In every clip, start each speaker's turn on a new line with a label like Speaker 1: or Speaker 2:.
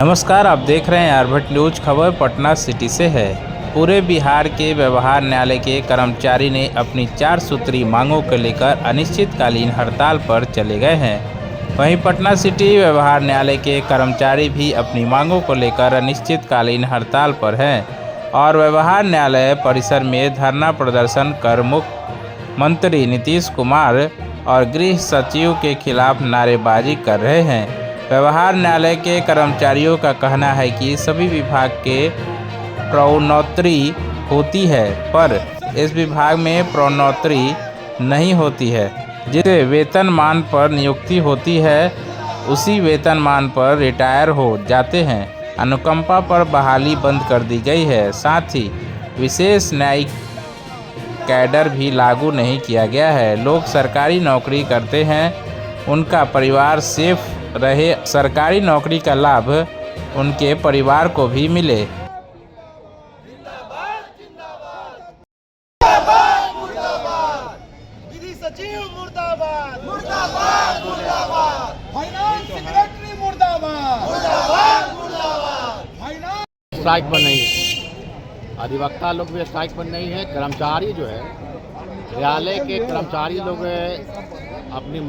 Speaker 1: नमस्कार, आप देख रहे हैं आरभट न्यूज। खबर पटना सिटी से है। पूरे बिहार के व्यवहार न्यायालय के कर्मचारी ने अपनी 4 सूत्री मांगों को लेकर अनिश्चितकालीन हड़ताल पर चले गए हैं। वहीं पटना सिटी व्यवहार न्यायालय के कर्मचारी भी अपनी मांगों को लेकर अनिश्चितकालीन हड़ताल पर हैं और व्यवहार न्यायालय परिसर में धरना प्रदर्शन कर मुख्यमंत्री नीतीश कुमार और गृह सचिव के खिलाफ नारेबाजी कर रहे हैं। व्यवहार न्यायालय के कर्मचारियों का कहना है कि सभी विभाग के प्रोन्नति होती है, पर इस विभाग में प्रोन्नति नहीं होती है। जिसे वेतनमान पर नियुक्ति होती है उसी वेतनमान पर रिटायर हो जाते हैं। अनुकंपा पर बहाली बंद कर दी गई है। साथ ही विशेष न्यायिक कैडर भी लागू नहीं किया गया है। लोग सरकारी नौकरी करते हैं, उनका परिवार सेफ रहे, सरकारी नौकरी का लाभ उनके परिवार को भी मिले।
Speaker 2: विधि सचिव मुर्दाबाद, मुर्दाबाद, मुर्दाबाद। फाइनेंस सेक्रेटरी मुर्दाबाद, मुर्दाबाद, मुर्दाबाद। फाइनेंस
Speaker 3: स्ट्राइक पर नहीं है, अधिवक्ता लोग भी स्ट्राइक पर नहीं है। कर्मचारी जो है, न्यायालय के कर्मचारी लोग अपनी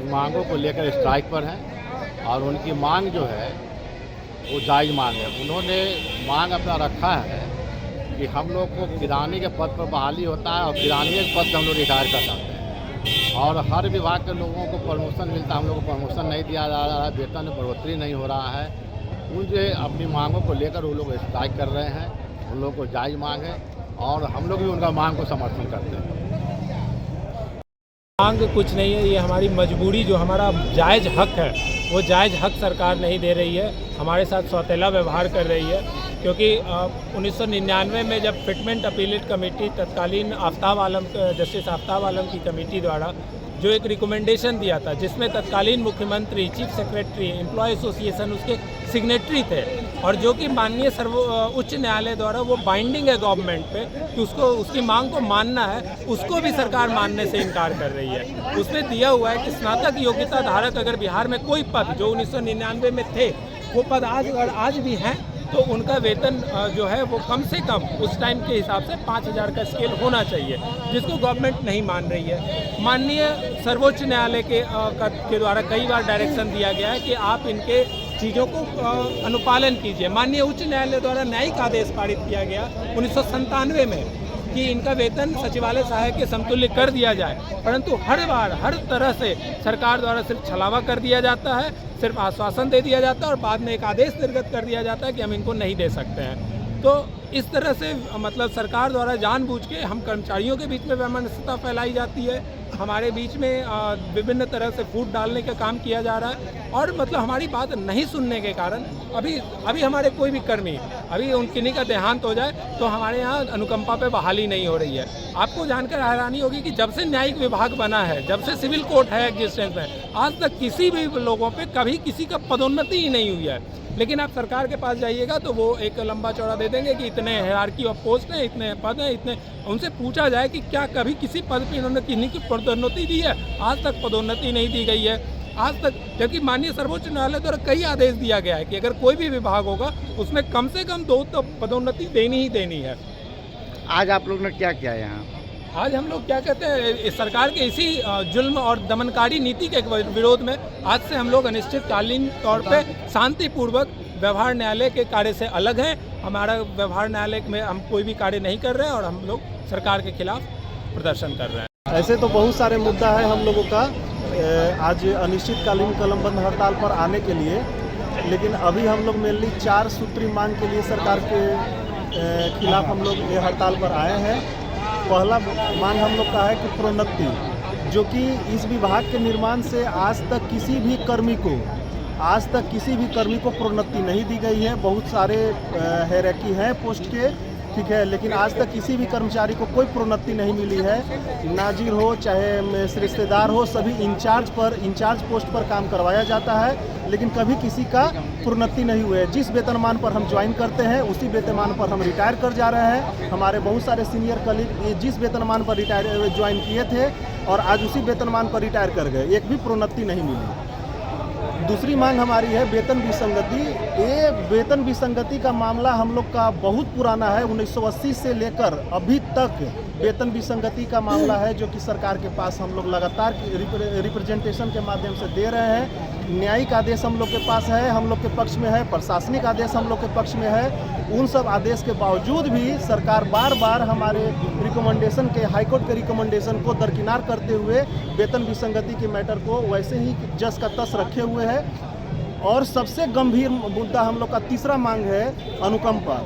Speaker 3: मांगों को लेकर स्ट्राइक पर हैं और उनकी मांग जो है वो जायज़ मांग है। उन्होंने मांग अपना रखा है कि हम लोग को किरानी के पद पर बहाली होता है और किरानी के पद से हम लोग रिटायर कर सकते हैं और हर विभाग के लोगों को प्रमोशन मिलता है, हम लोग को प्रमोशन नहीं दिया जा रहा है, वेतन में बढ़ोतरी नहीं हो रहा है। उनसे अपनी मांगों को लेकर वो लोग स्ट्राइक कर रहे हैं। उन लोगों को जायज़ मांग है और हम लोग भी उनका मांग को समर्थन करते हैं।
Speaker 4: मांग कुछ नहीं है, ये हमारी मजबूरी, जो हमारा जायज़ हक है वो जायज़ हक सरकार नहीं दे रही है, हमारे साथ सौतेला व्यवहार कर रही है। क्योंकि 1999 में जब फिटमेंट अपीलेट कमेटी तत्कालीन जस्टिस आफ्ताब आलम की कमेटी द्वारा जो एक रिकमेंडेशन दिया था, जिसमें तत्कालीन मुख्यमंत्री, चीफ सेक्रेटरी, एम्प्लॉय एसोसिएशन उसके सिग्नेटरी थे और जो कि माननीय उच्च न्यायालय द्वारा वो बाइंडिंग है गवर्नमेंट पे कि उसको उसकी मांग को मानना है, उसको भी सरकार मानने से इनकार कर रही है। उसमें दिया हुआ है कि स्नातक योग्यता धारक अगर बिहार में कोई पद जो 1999 में थे वो पद आज भी हैं तो उनका वेतन जो है वो कम से कम उस टाइम के हिसाब से 5000 का स्केल होना चाहिए, जिसको गवर्नमेंट नहीं मान रही है। माननीय सर्वोच्च न्यायालय के द्वारा कई बार डायरेक्शन दिया गया है कि आप इनके चीज़ों को अनुपालन कीजिए। माननीय उच्च न्यायालय द्वारा न्यायिक आदेश पारित किया गया 1997 में कि इनका वेतन सचिवालय सहायक के समतुल्य कर दिया जाए, परंतु हर बार हर तरह से सरकार द्वारा सिर्फ छलावा कर दिया जाता है, सिर्फ आश्वासन दे दिया जाता है और बाद में एक आदेश निर्गत कर दिया जाता है कि हम इनको नहीं दे सकते हैं। तो इस तरह से मतलब सरकार द्वारा जानबूझ के हम कर्मचारियों के बीच में वैमनस्यता फैलाई जाती है, हमारे बीच में विभिन्न तरह से फूट डालने का काम किया जा रहा है और मतलब हमारी बात नहीं सुनने के कारण अभी हमारे कोई भी कर्मी अभी किन्हीं का देहांत हो जाए तो हमारे यहाँ अनुकंपा पे बहाली नहीं हो रही है। आपको जानकर हैरानी होगी कि जब से न्यायिक विभाग बना है, जब से सिविल कोर्ट है एग्जिस्टेंस में, आज तक किसी भी लोगों पे कभी किसी का पदोन्नति ही नहीं हुई है। लेकिन आप सरकार के पास जाइएगा तो वो एक लंबा चौड़ा दे देंगे कि इतने हायरार्की ऑफ पोस्ट हैं, इतने पद हैं, इतने। उनसे पूछा जाए कि क्या कभी किसी पद पे इन्होंने किन्हीं की पदोन्नति दी है? आज तक पदोन्नति नहीं दी गई है आज तक, जबकि माननीय सर्वोच्च न्यायालय द्वारा कई आदेश दिया गया है कि अगर कोई भी विभाग होगा उसमें कम से कम 2 तो पदोन्नति देनी ही देनी है।
Speaker 3: आज आप लोग ने क्या किया यहाँ?
Speaker 4: आज हम लोग क्या कहते हैं, सरकार के इसी जुल्म और दमनकारी नीति के विरोध में आज से हम लोग अनिश्चितकालीन तौर पे शांतिपूर्वक व्यवहार न्यायालय के कार्य से अलग हैं। हमारा व्यवहार न्यायालय में हम कोई भी कार्य नहीं कर रहे हैं और हम लोग सरकार के खिलाफ प्रदर्शन कर रहे हैं।
Speaker 5: ऐसे तो बहुत सारे मुद्दा है हम लोगों का आज अनिश्चितकालीन कलमबंद हड़ताल पर आने के लिए, लेकिन अभी हम लोग मेनली 4 सूत्री मांग के लिए सरकार के खिलाफ हम लोग ये हड़ताल पर आए हैं। पहला मांग हम लोग का है कि प्रोन्नति, जो कि इस विभाग के निर्माण से आज तक किसी भी कर्मी को प्रोन्नति नहीं दी गई है। बहुत सारे हायरार्की हैं पोस्ट के, ठीक है, लेकिन आज तक किसी भी कर्मचारी को कोई प्रोन्नति नहीं मिली है। नाजिर हो चाहे रिश्तेदार हो, सभी इंचार्ज पोस्ट पर काम करवाया जाता है, लेकिन कभी किसी का प्रोन्नति नहीं हुआ है। जिस वेतनमान पर हम ज्वाइन करते हैं उसी वेतनमान पर हम रिटायर कर जा रहे हैं। हमारे बहुत सारे सीनियर कलीग जिस वेतनमान पर ज्वाइन किए थे और आज उसी वेतनमान पर रिटायर कर गए, एक भी प्रोन्नति नहीं मिली। दूसरी मांग हमारी है वेतन विसंगति। ये वेतन विसंगति का मामला हम लोग का बहुत पुराना है, 1980 से लेकर अभी तक वेतन विसंगति का मामला है, जो कि सरकार के पास हम लोग लगातार रिप्रेजेंटेशन के माध्यम से दे रहे हैं। न्यायिक आदेश हम लोग के पास है, हम लोग के पक्ष में है, प्रशासनिक आदेश हम लोग के पक्ष में है। उन सब आदेश के बावजूद भी सरकार बार बार हमारे रिकमेंडेशन के, हाईकोर्ट के रिकमेंडेशन को दरकिनार करते हुए वेतन विसंगति के मैटर को वैसे ही जस का तस रखे हुए है। और सबसे गंभीर मुद्दा हम लोग का तीसरा मांग है अनुकंपा।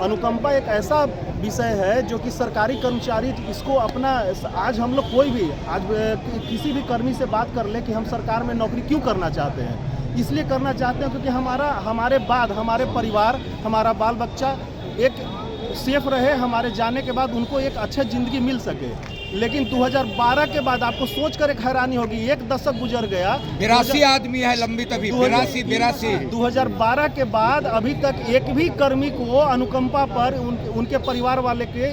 Speaker 5: अनुकंपा एक ऐसा विषय है जो कि सरकारी कर्मचारी इसको अपना, आज हम लोग कोई भी आज किसी भी कर्मी से बात कर ले कि हम सरकार में नौकरी क्यों करना चाहते हैं, इसलिए करना चाहते हैं क्योंकि हमारे बाद हमारे परिवार, हमारा बाल बच्चा एक सेफ रहे, हमारे जाने के बाद उनको एक अच्छा ज़िंदगी मिल सके। लेकिन 2012 के बाद आपको सोचकर एक हैरानी होगी, एक दशक गुजर गया,
Speaker 2: 82 आदमी है लंबित अभी, 82
Speaker 5: 2012 के बाद अभी तक एक भी कर्मी को अनुकंपा पर, उनके परिवार वाले के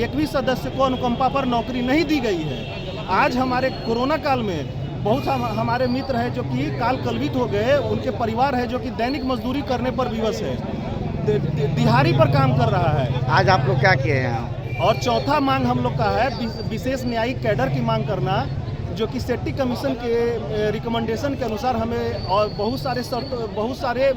Speaker 5: एक भी सदस्य को अनुकंपा पर नौकरी नहीं दी गई है। आज हमारे कोरोना काल में बहुत हमारे मित्र हैं जो कि काल कलवित हो गए, उनके परिवार है जो कि दैनिक मजदूरी करने पर विवश है, दिहाड़ी पर काम कर रहा है।
Speaker 2: आज आप लोग क्या किए हैं?
Speaker 5: और चौथा मांग हम लोग का है विशेष न्यायिक कैडर की मांग करना, जो कि सेट्टी कमीशन के रिकमेंडेशन के अनुसार हमें और बहुत सारे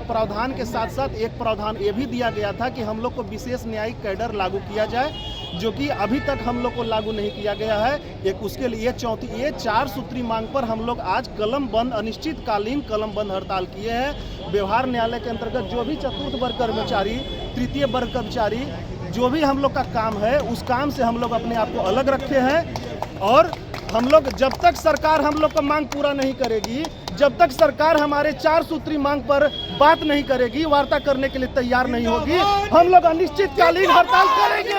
Speaker 5: प्रावधान के साथ साथ एक प्रावधान ये भी दिया गया था कि हम लोग को विशेष न्यायिक कैडर लागू किया जाए, जो कि अभी तक हम लोग को लागू नहीं किया गया है। एक उसके लिए ये 4 सूत्री मांग पर हम लोग आज कलम बंद, अनिश्चितकालीन कलम बंद हड़ताल किए हैं। व्यवहार न्यायालय के अंतर्गत जो भी चतुर्थ वर्ग कर्मचारी, तृतीय वर्ग कर्मचारी, जो भी हम लोग का काम है, उस काम से हम लोग अपने आप को अलग रखे हैं। और हम लोग जब तक सरकार हम लोग का मांग पूरा नहीं करेगी, जब तक सरकार हमारे 4 सूत्री मांग पर बात नहीं करेगी, वार्ता करने के लिए तैयार नहीं होगी, हम लोग अनिश्चितकालीन हड़ताल करेंगे।